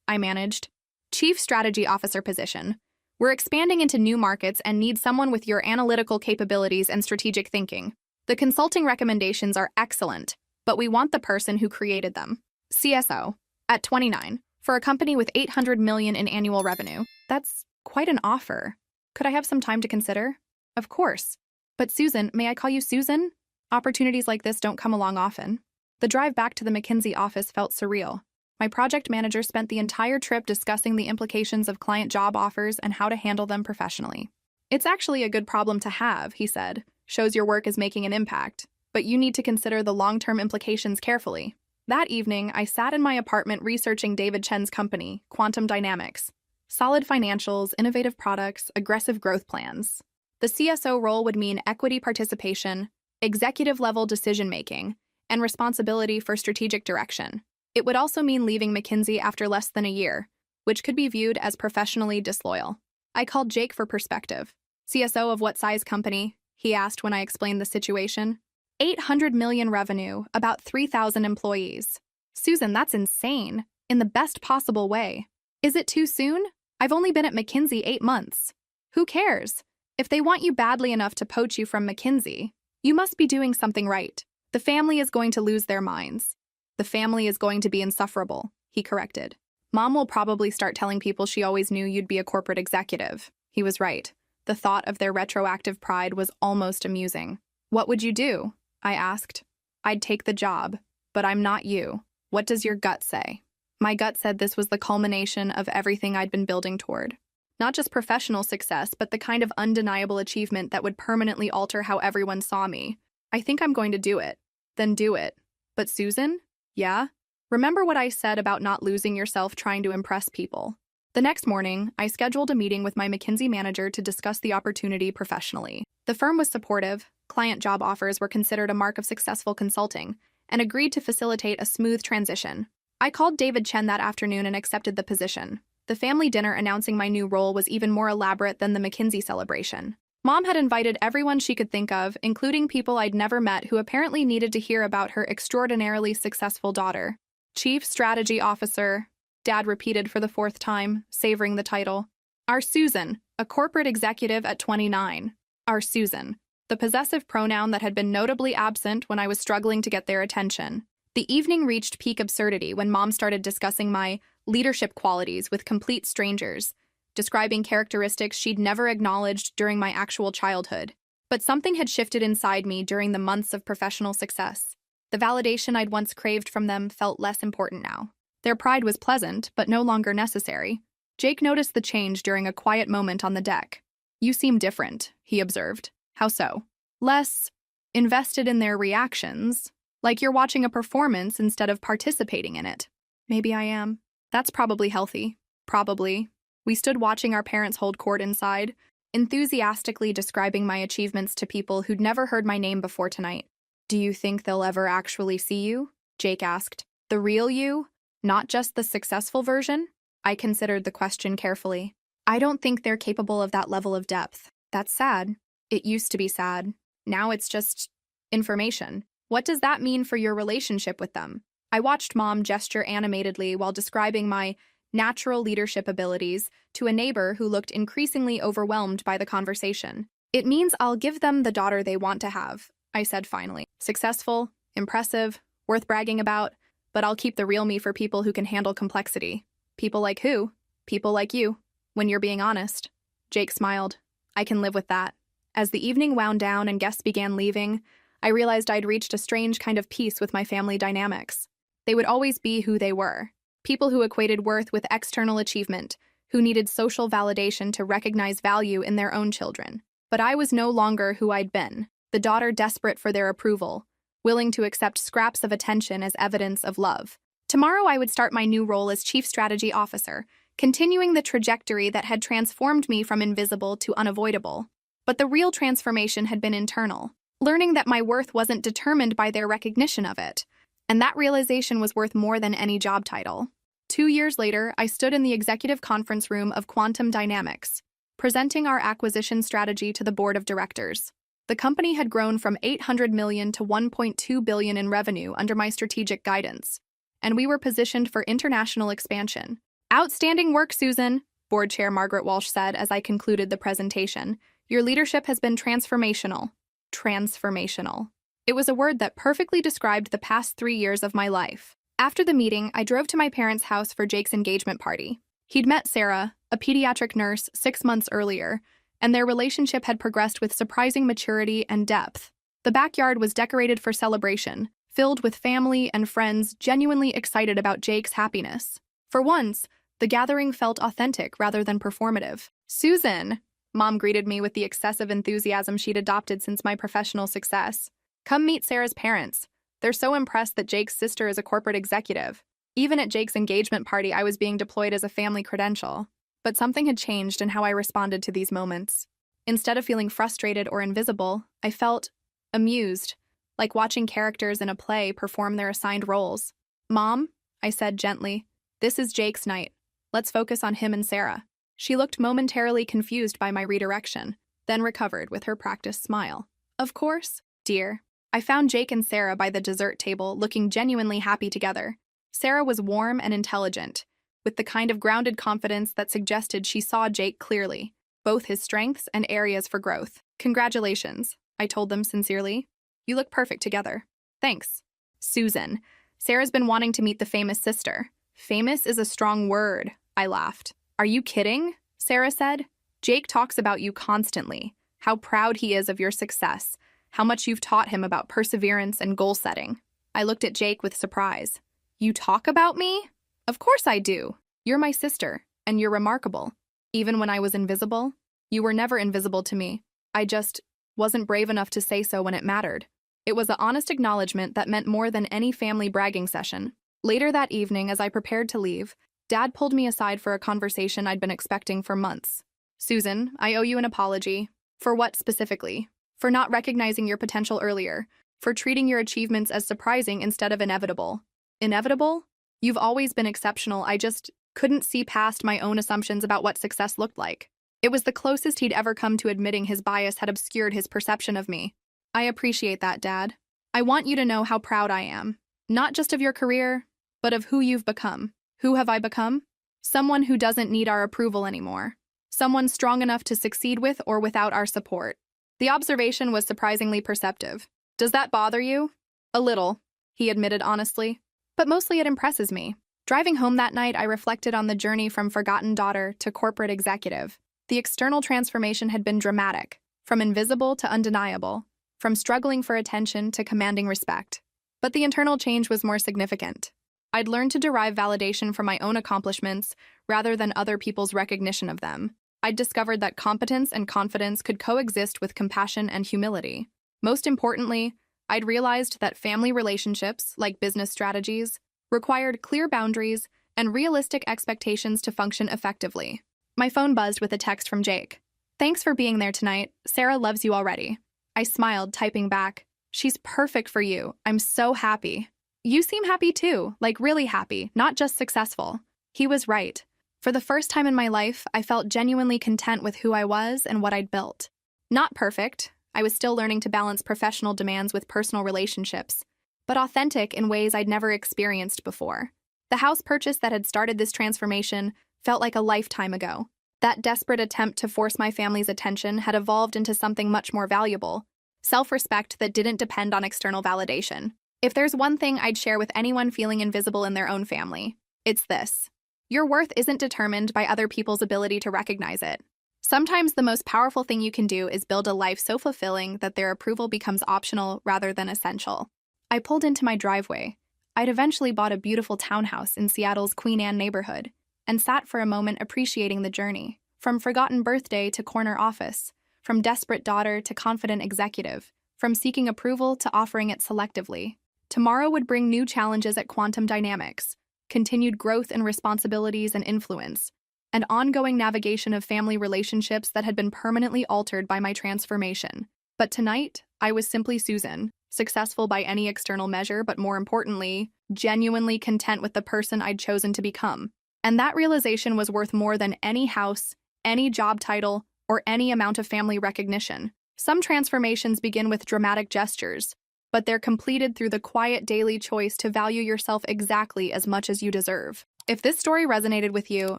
I managed. Chief Strategy Officer position. We're expanding into new markets and need someone with your analytical capabilities and strategic thinking. The consulting recommendations are excellent, but we want the person who created them. CSO. At 29. For a company with $800 million in annual revenue. That's quite an offer. Could I have some time to consider? Of course. But Susan, may I call you Susan? Opportunities like this don't come along often. The drive back to the McKinsey office felt surreal. My project manager spent the entire trip discussing the implications of client job offers and how to handle them professionally. It's actually a good problem to have, he said. Shows your work is making an impact. But you need to consider the long-term implications carefully. That evening, I sat in my apartment researching David Chen's company, Quantum Dynamics. Solid financials, innovative products, aggressive growth plans. The CSO role would mean equity participation, executive-level decision-making, and responsibility for strategic direction. It would also mean leaving McKinsey after less than a year, which could be viewed as professionally disloyal. I called Jake for perspective. CSO of what size company? He asked when I explained the situation. 800 million revenue, about 3,000 employees. Susan, that's insane. In the best possible way. Is it too soon? I've only been at McKinsey 8 months. Who cares? If they want you badly enough to poach you from McKinsey, you must be doing something right. The family is going to lose their minds. The family is going to be insufferable, he corrected. Mom will probably start telling people she always knew you'd be a corporate executive. He was right. The thought of their retroactive pride was almost amusing. What would you do? I asked. I'd take the job, but I'm not you. What does your gut say? My gut said this was the culmination of everything I'd been building toward. Not just professional success, but the kind of undeniable achievement that would permanently alter how everyone saw me. I think I'm going to do it. Then do it. But Susan? Yeah? Remember what I said about not losing yourself trying to impress people. The next morning, I scheduled a meeting with my McKinsey manager to discuss the opportunity professionally. The firm was supportive, client job offers were considered a mark of successful consulting, and agreed to facilitate a smooth transition. I called David Chen that afternoon and accepted the position. The family dinner announcing my new role was even more elaborate than the McKinsey celebration. Mom had invited everyone she could think of, including people I'd never met who apparently needed to hear about her extraordinarily successful daughter. Chief Strategy Officer, Dad repeated for the 4th time, savoring the title. Our Susan, a corporate executive at 29. Our Susan, the possessive pronoun that had been notably absent when I was struggling to get their attention. The evening reached peak absurdity when Mom started discussing my leadership qualities with complete strangers, describing characteristics she'd never acknowledged during my actual childhood. But something had shifted inside me during the months of professional success. The validation I'd once craved from them felt less important now. Their pride was pleasant, but no longer necessary. Jake noticed the change during a quiet moment on the deck. "You seem different," he observed. "How so?" "Less invested in their reactions, like you're watching a performance instead of participating in it." "Maybe I am. That's probably healthy." "Probably." We stood watching our parents hold court inside, enthusiastically describing my achievements to people who'd never heard my name before tonight. "Do you think they'll ever actually see you?" Jake asked. "The real you? Not just the successful version?" I considered the question carefully. "I don't think they're capable of that level of depth." "That's sad." "It used to be sad. Now it's just information." "What does that mean for your relationship with them?" I watched Mom gesture animatedly while describing my natural leadership abilities to a neighbor who looked increasingly overwhelmed by the conversation. "It means I'll give them the daughter they want to have," I said finally. "Successful, impressive, worth bragging about, but I'll keep the real me for people who can handle complexity." "People like who?" "People like you, when you're being honest." Jake smiled. "I can live with that." As the evening wound down and guests began leaving, I realized I'd reached a strange kind of peace with my family dynamics. They would always be who they were. People who equated worth with external achievement, who needed social validation to recognize value in their own children. But I was no longer who I'd been, the daughter desperate for their approval, willing to accept scraps of attention as evidence of love. Tomorrow I would start my new role as Chief Strategy Officer, continuing the trajectory that had transformed me from invisible to unavoidable. But the real transformation had been internal, learning that my worth wasn't determined by their recognition of it, and that realization was worth more than any job title. 2 years later, I stood in the executive conference room of Quantum Dynamics, presenting our acquisition strategy to the board of directors. The company had grown from $800 million to $1.2 billion in revenue under my strategic guidance, and we were positioned for international expansion. "Outstanding work, Susan," Board Chair Margaret Walsh said as I concluded the presentation. "Your leadership has been transformational." Transformational. It was a word that perfectly described the past 3 years of my life. After the meeting, I drove to my parents' house for Jake's engagement party. He'd met Sarah, a pediatric nurse, 6 months earlier, and their relationship had progressed with surprising maturity and depth. The backyard was decorated for celebration, filled with family and friends genuinely excited about Jake's happiness. For once, the gathering felt authentic rather than performative. "Susan," Mom greeted me with the excessive enthusiasm she'd adopted since my professional success. "Come meet Sarah's parents. They're so impressed that Jake's sister is a corporate executive." Even at Jake's engagement party, I was being deployed as a family credential. But something had changed in how I responded to these moments. Instead of feeling frustrated or invisible, I felt amused, like watching characters in a play perform their assigned roles. "Mom," I said gently, "this is Jake's night. Let's focus on him and Sarah." She looked momentarily confused by my redirection, then recovered with her practiced smile. "Of course, dear." I found Jake and Sarah by the dessert table, looking genuinely happy together. Sarah was warm and intelligent, with the kind of grounded confidence that suggested she saw Jake clearly, both his strengths and areas for growth. "Congratulations," I told them sincerely. "You look perfect together." "Thanks." "Susan, Sarah's been wanting to meet the famous sister." "Famous is a strong word," I laughed. "Are you kidding?" Sarah said. "Jake talks about you constantly, how proud he is of your success, how much you've taught him about perseverance and goal setting." I looked at Jake with surprise. "You talk about me?" "Of course I do. You're my sister, and you're remarkable. Even when I was invisible, you were never invisible to me. I just wasn't brave enough to say so when it mattered." It was an honest acknowledgement that meant more than any family bragging session. Later that evening, as I prepared to leave, Dad pulled me aside for a conversation I'd been expecting for months. "Susan, I owe you an apology." "For what specifically?" "For not recognizing your potential earlier, for treating your achievements as surprising instead of inevitable." "Inevitable? You've always been exceptional. I just couldn't see past my own assumptions about what success looked like." It was the closest he'd ever come to admitting his bias had obscured his perception of me. "I appreciate that, Dad. I want you to know how proud I am. Not just of your career, but of who you've become." "Who have I become?" "Someone who doesn't need our approval anymore. Someone strong enough to succeed with or without our support." The observation was surprisingly perceptive. "Does that bother you?" "A little." he admitted honestly. But mostly it impresses me. Driving home that night, I reflected on the journey from forgotten daughter to corporate executive. The external transformation had been dramatic, from invisible to undeniable, from struggling for attention to commanding respect. But the internal change was more significant. I'd learned to derive validation from my own accomplishments rather than other people's recognition of them. I'd discovered that competence and confidence could coexist with compassion and humility. Most importantly, I'd realized that family relationships, like business strategies, required clear boundaries and realistic expectations to function effectively. My phone buzzed with a text from Jake. "Thanks for being there tonight. Sarah loves you already." I smiled, typing back, "She's perfect for you. I'm so happy." "You seem happy too, like really happy, not just successful." He was right. For the first time in my life, I felt genuinely content with who I was and what I'd built. Not perfect. I was still learning to balance professional demands with personal relationships, but authentic in ways I'd never experienced before. The house purchase that had started this transformation felt like a lifetime ago. That desperate attempt to force my family's attention had evolved into something much more valuable, self-respect that didn't depend on external validation. If there's one thing I'd share with anyone feeling invisible in their own family, it's this. Your worth isn't determined by other people's ability to recognize it. Sometimes the most powerful thing you can do is build a life so fulfilling that their approval becomes optional rather than essential. I pulled into my driveway. I'd eventually bought a beautiful townhouse in Seattle's Queen Anne neighborhood and sat for a moment appreciating the journey. From forgotten birthday to corner office, from desperate daughter to confident executive, from seeking approval to offering it selectively. Tomorrow would bring new challenges at quantum dynamics, continued growth in responsibilities and influence, and ongoing navigation of family relationships that had been permanently altered by my transformation. But tonight, I was simply Susan, successful by any external measure, but more importantly, genuinely content with the person I'd chosen to become. And that realization was worth more than any house, any job title, or any amount of family recognition. Some transformations begin with dramatic gestures, but they're completed through the quiet daily choice to value yourself exactly as much as you deserve. If this story resonated with you,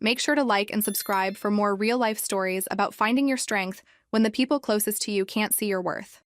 make sure to like and subscribe for more real-life stories about finding your strength when the people closest to you can't see your worth.